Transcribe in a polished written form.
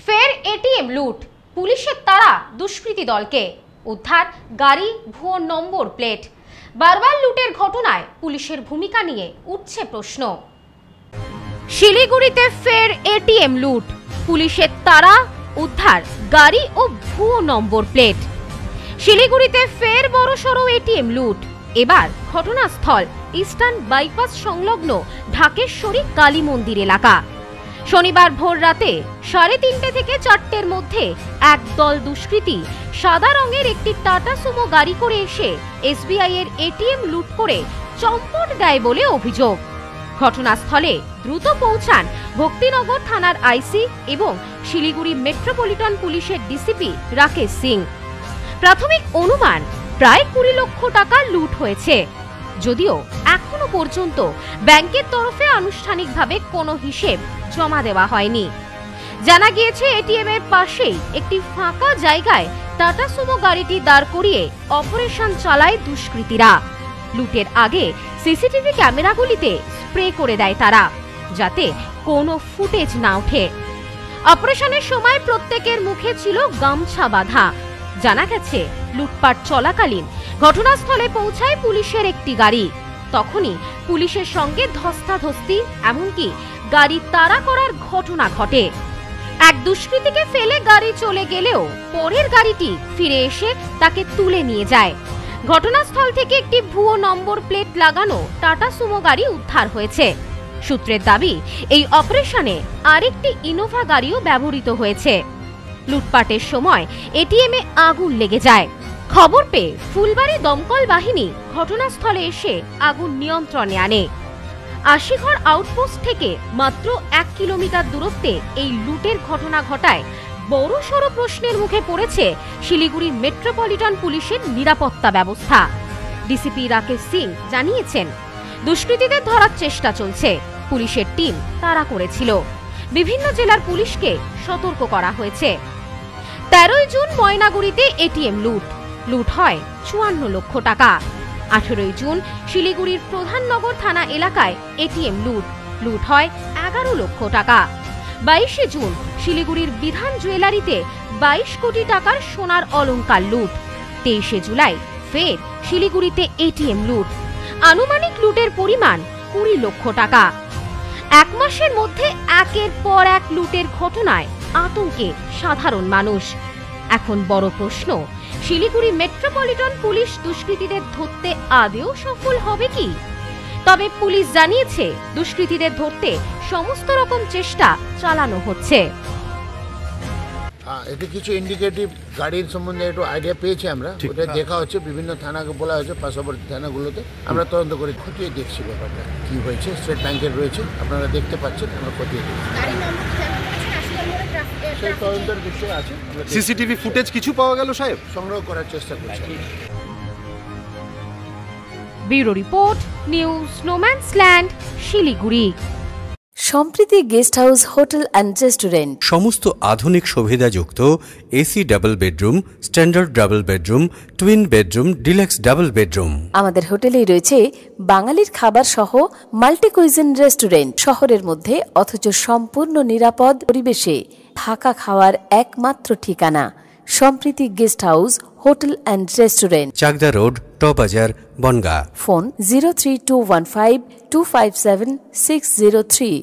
ফের এটিএম লুট, পুলিশের তাড়া দুষ্কৃতী দলকে, উদ্ধার গাড়ি, ভুয়ো নম্বর প্লেট। বারবার লুটের ঘটনায় পুলিশের ভূমিকা নিয়ে উঠছে প্রশ্ন। শিলিগুড়িতে ফের এটিএম লুট, পুলিশের তাড়া, উদ্ধার গাড়ি ও ভুয়ো নম্বর প্লেট। শিলিগুড়িতে ফের বড়সড় এটিএম লুট। এবার ঘটনাস্থল ইস্টার্ন বাইপাস সংলগ্ন ঢাকেশ্বরী কালী মন্দির এলাকা। শনিবার ভোর রাতে 3:30 থেকে 4টের মধ্যে একদল দুষ্কৃতী সাদা রঙের একটি টাটা সুমো গাড়ি করে এসে এসবিআই এর এটিএম লুট করে চম্পট দেয় বলে অভিযোগ। ঘটনাস্থলে দ্রুত পৌঁছান ভক্তিনগর থানার আইসি এবং শিলিগুড়ি মেট্রোপলিটন পুলিশের ডিসিপি রাকেশ সিং। প্রাথমিক অনুমান প্রায় 20 লক্ষ টাকা লুট হয়েছে, যদিও এখনো পর্যন্ত ব্যাংকের তরফে আনুষ্ঠানিকভাবে কোনো হিসেব জমা দেওয়া হয়নি। জানা গিয়েছে এটিএম এর পাশেই একটি ফাঁকা জায়গায় টাটা সুমো গাড়িটি দাঁড় করিয়ে অপারেশন চালায় দুষ্কৃতীরা। লুটের আগে সিসিটিভি ক্যামেরাগুলিতে স্প্রে করে দেয় তারা, যাতে কোনো ফুটেজ না ওঠে। অপারেশনের সময় প্রত্যেকের মুখে ছিল গামছা বাঁধা। জানা গেছে লুটপাট চলাকালীন ঘটনাস্থলে পৌঁছায় পুলিশের একটি গাড়ি। তখনই পুলিশের সঙ্গে ধস্তাধস্তি, এমনকি গাড়ি তাড়া করার ঘটনা ঘটে। এক দুষ্কৃতীকে ফেলে গাড়ি চলে গেলেও পরের গাড়িটি ফিরে এসে তাকে তুলে নিয়ে যায়। ঘটনাস্থল থেকে একটি ভুয়ো নম্বর প্লেট লাগানো টাটা সুমো গাড়ি উদ্ধার হয়েছে। সূত্রের দাবি, এই অপারেশনে আরেকটি ইনোভা গাড়িও ব্যবহৃত হয়েছে। লুটপাটের সময় এটিএম এ আগুন লেগে যায়। খবর পেয়ে ফুলবাড়ি দমকল বাহিনী ঘটনাস্থলে এসে আগুন নিয়ন্ত্রণে আনে। আশিঘর আউটপোস্ট থেকে মাত্র 1 কিলোমিটার দূরত্বে এই লুটের ঘটনা ঘটায় বড়সড় প্রশ্নের মুখে পড়েছে শিলিগুড়ি মেট্রোপলিটন পুলিশের নিরাপত্তা ব্যবস্থা। ডিসিপি রাকেশ সিং জানিয়েছেন, দুষ্কৃতীদের ধরার চেষ্টা চলছে। পুলিশের টিম তাড়া করেছিল। বিভিন্ন জেলার পুলিশকে সতর্ক করা হয়েছে। 13 জুন ময়নাগুড়িতে এটিএম লুট হয় 54 লক্ষ টাকা। 18 জুন শিলিগুড়ির প্রধাননগর থানা এলাকায় এটিএম লুট হয় 11 লক্ষ টাকা। 22 জুন শিলিগুড়ির বিধান জুয়েলারিতে 22 কোটি টাকার সোনার অলংকার লুট। 23 জুলাই ফের শিলিগুড়িতে এটিএম লুট। আনুমানিক লুটের পরিমাণ 20 লক্ষ টাকা। এক মাসের মধ্যে একের পর এক লুটের ঘটনায় আতঙ্কে সাধারণ মানুষ। এখন বড় প্রশ্ন, শিলিগুড়ি মেট্রোপলিটন পুলিশ দুষ্কৃতীদের ধরতে আদৌ সফল হবে কি? তবে পুলিশ জানিয়েছে, দুষ্কৃতীদের ধরতে সমস্ত রকম চেষ্টা চালানো হচ্ছে। এতে কিছু ইন্ডিকেটিভ গাড়ির সম্বন্ধে একটু আইডিয়া পেয়েছি আমরা, ওটা দেখা হচ্ছে। বিভিন্ন থানাকে বলা হয়েছে, পার্শ্ববর্তী থানাগুলোতে আমরা তদন্ত করে খতিয়ে দেখছি ব্যাপারটা কি হয়েছে। স্টেট ব্যাংকের রয়েছে, আপনারা দেখতে পাচ্ছেন, আমরা খতিয়ে দেখছি। সেই তদন্তের বিষয় আছে। সিসিটিভি ফুটেজ কিছু পাওয়া গেল সাহেব, সংগ্রহ করার চেষ্টা করছি। Bureau report, news no man's land, Siliguri. Sampriti guest house, hotel and restaurant. সমস্ত আধুনিক সুবিধাযুক্ত AC double bedroom, standard double bedroom, twin bedroom, deluxe double bedroom. আমাদের হোটেলেই রয়েছে বাঙালির খাবার সহ মাল্টি কুইজিন রেস্টুরেন্ট। শহরের মধ্যে অথচ সম্পূর্ণ নিরাপদ পরিবেশে থাকা খাওয়ার একমাত্র ঠিকানা Sampriti guest house, hotel and restaurant, Chakdah road, টবাজার, বনগাঁ। ফোন 03215257603।